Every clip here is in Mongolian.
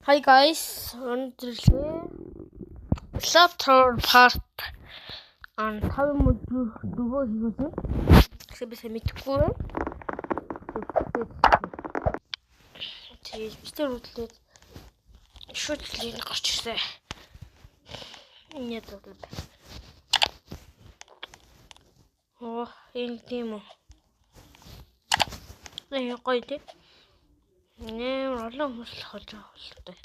Hi guys, өнөөдрөө Slaughter part and how much дөгөө хийсэн. Тэгсэн би сайн мэдэхгүй байна. Тэгээд бистер үтлээд шүтлийг гарч ирсэн. Нет бол. Энэ тийм үү. Гоё тий. Олон хүмүүс л холж байгаа бол тээ.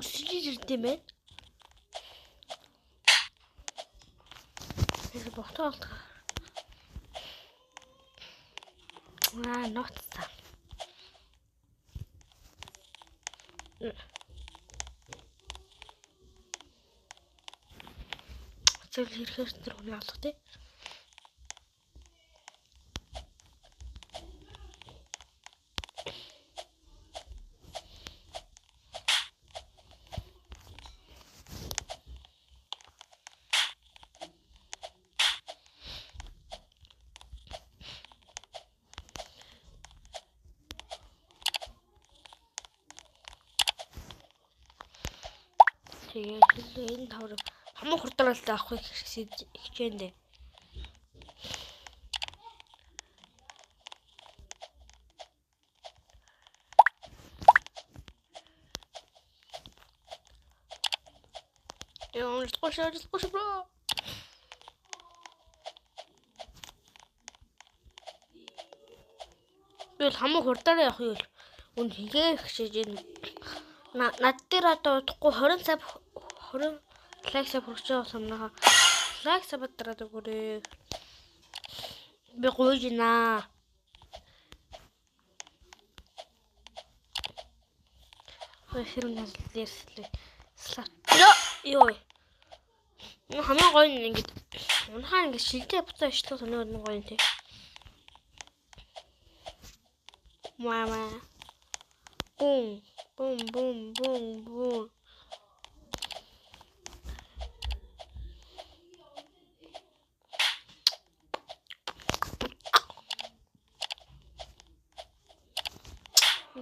Сэлэртэй байна. Энэ ботол. Ноцта. Зөв хэрхэн тэр хүний алга тий. Тэгээд энэ тавар хамаг хурдтай авахыг хичээндээ. Just push bro. Би хамаг хурдтай явах юм. Үн хийгээ хичээж энэ над дээр одоо удахгүй 20 лайк саб хүрч байгаа самнаа. Лайк саб дараад өгөөрэй. Би гуйжина. Хэрэг нэслээ. Йоо. Хамгийн гоё нь ингэж унахаа ингэж шилдэ буцаа ишлэх сонир нь гоё юм тий. Мама. Бум бум бум бум бум.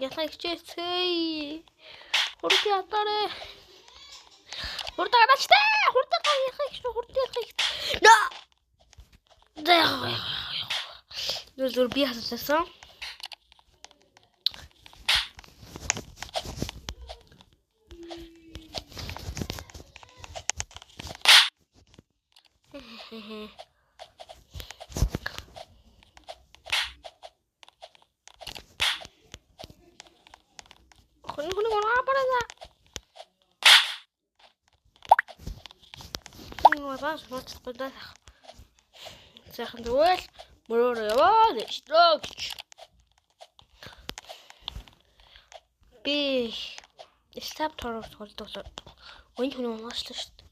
Яхаа хичээцгээе. Хурд ятаарэ. Хурд гараачтай. Хурд яхаа хичээ хурд яхаа. Зөв би хассан. Хүн апараа. Бас бодож. Захан дүүл мөрөөр яваа строгч. Би стап торов толдоо. Үн хүн унаачлаа шүү дээ.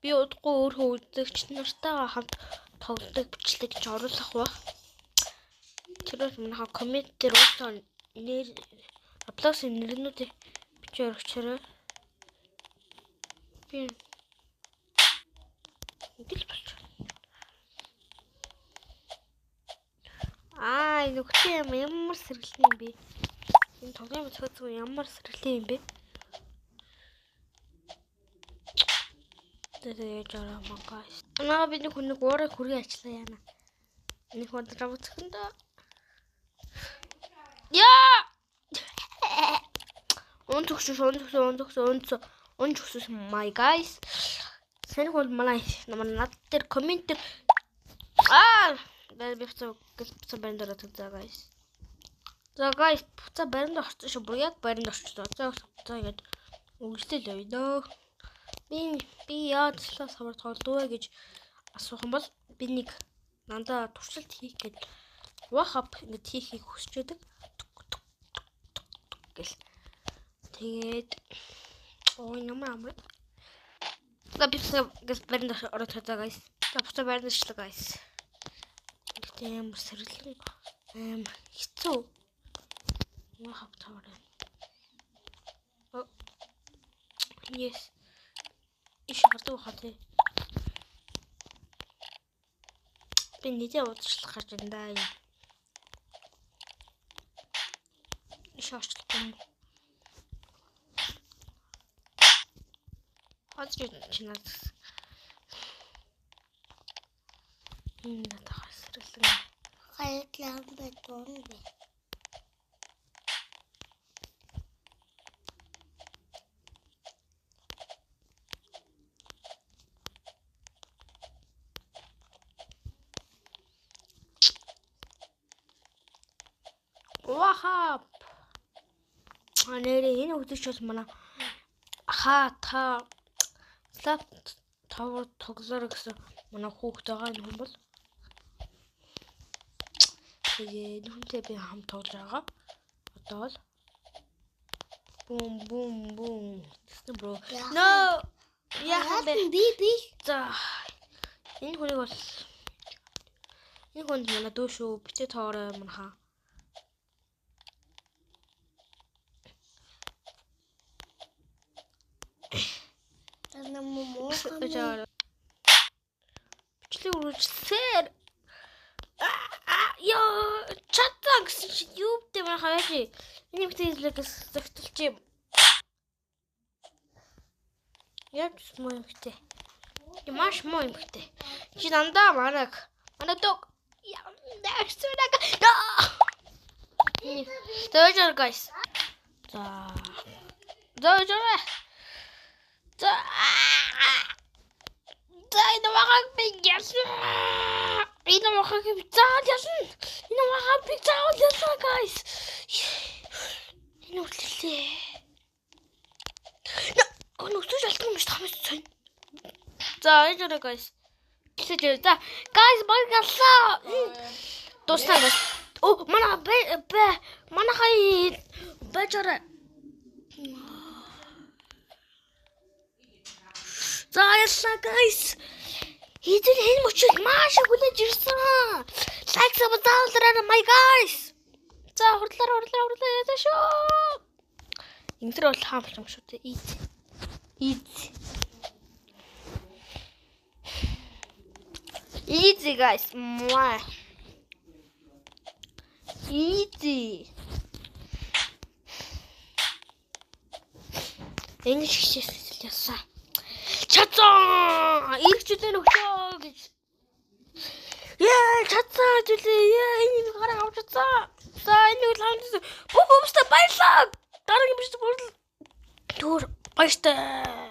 Би удахгүй өөрөө үзэгч нартайгаа хамт тоглодог бичлэг гэж оруулах ба. Тэр манайха коммент дээр уусаа нэр аплас нэрнүүдийг бичиж өгчөрөө. Би ингээл болчих. Нүхтэй ямар сэргэлэн юм бэ? Энэ тоглоом цогцоо ямар сэргэлэн юм бэ? Тэгээд жараа магаас. Би нэг уурай хүрээ ачлаа яана. Нэг ходраа үзэхэндээ. Яа! Унтгсус my guys. Сэн хол манай над дээр коммент дээр би буцаа барин дээр за guys. За guys буцаа барин дээр орчих шүү. Яг барин дээр орчих. За ингэж үгстэл явъя. Би яачлаа самар тоглоё гэж асуух юм бол би нэг нандаа туршилт хийх гэж вахап ингэж хийхийг хүсэж байдаг. Гэл. Тэгээд ямар за би гэс барин дээр орох цаа guys. За буцаа барин дээр шлээ guys. Гэтэ ямар сэрлэн хэцүү. Вахап тавараа. Yes. Иш гардаг баха тий. Би нийтээ удирчлах гэж байна да. Иш орчлох. Хазрын чинаад. Энэ надад хэсэрлэн. Хайтлан бэтон бэ. Вахап. Анери энэ үгдэж бол манай та лап тавар тоглоор гэсэн манай хүүхдээ байгаа юм бол тэгээ нүнтэй би хамт тоглож байгаа. Одоо л бум гэсэн бро. No. Яахан би. За энэ хүнийг бол энэ хүнд манай дөө шүү. Битээ тоорой манаа. Наммо бичлэг үргэлжлэхээр ёо чатаа гэсэн чи юу гэдэг маань хаяа. Энийг хэлэхээс зөвтөлч юм. Яг муу юм хтэй. Маш муу юм хтэй. Чи дандаа манай дог яа. Дөөжөр guys. Дөөжөр. Энэ махаг бигясан. Энэ махаг бигясан guys. Энэ үлээ. Нүцэж алтсан юм шиг хамаас сонь. За энэ guys. Кисэж за guys баг галлаа. Дуусна guys. Оо манай манай хай бачара. За ясна guys. Эдгээр энэ мөчөд маш хүлээж ирсэн. Лайк сабтаалраа my guys. За хурлаа яа шүү. Интер бол хаамч юм шүү дээ. Easy guys. Easy. Энэ шигшээс ясаа. Чацаа! Ирчүүдэн өгчөө гэж. Яа, чацаа зүйлээ. Яа, энийг гараа авч чацаа. За, энийг л хамт. Бүх өмстэй баярлаа. Дараагийн бичсэн бүр түр баяртай.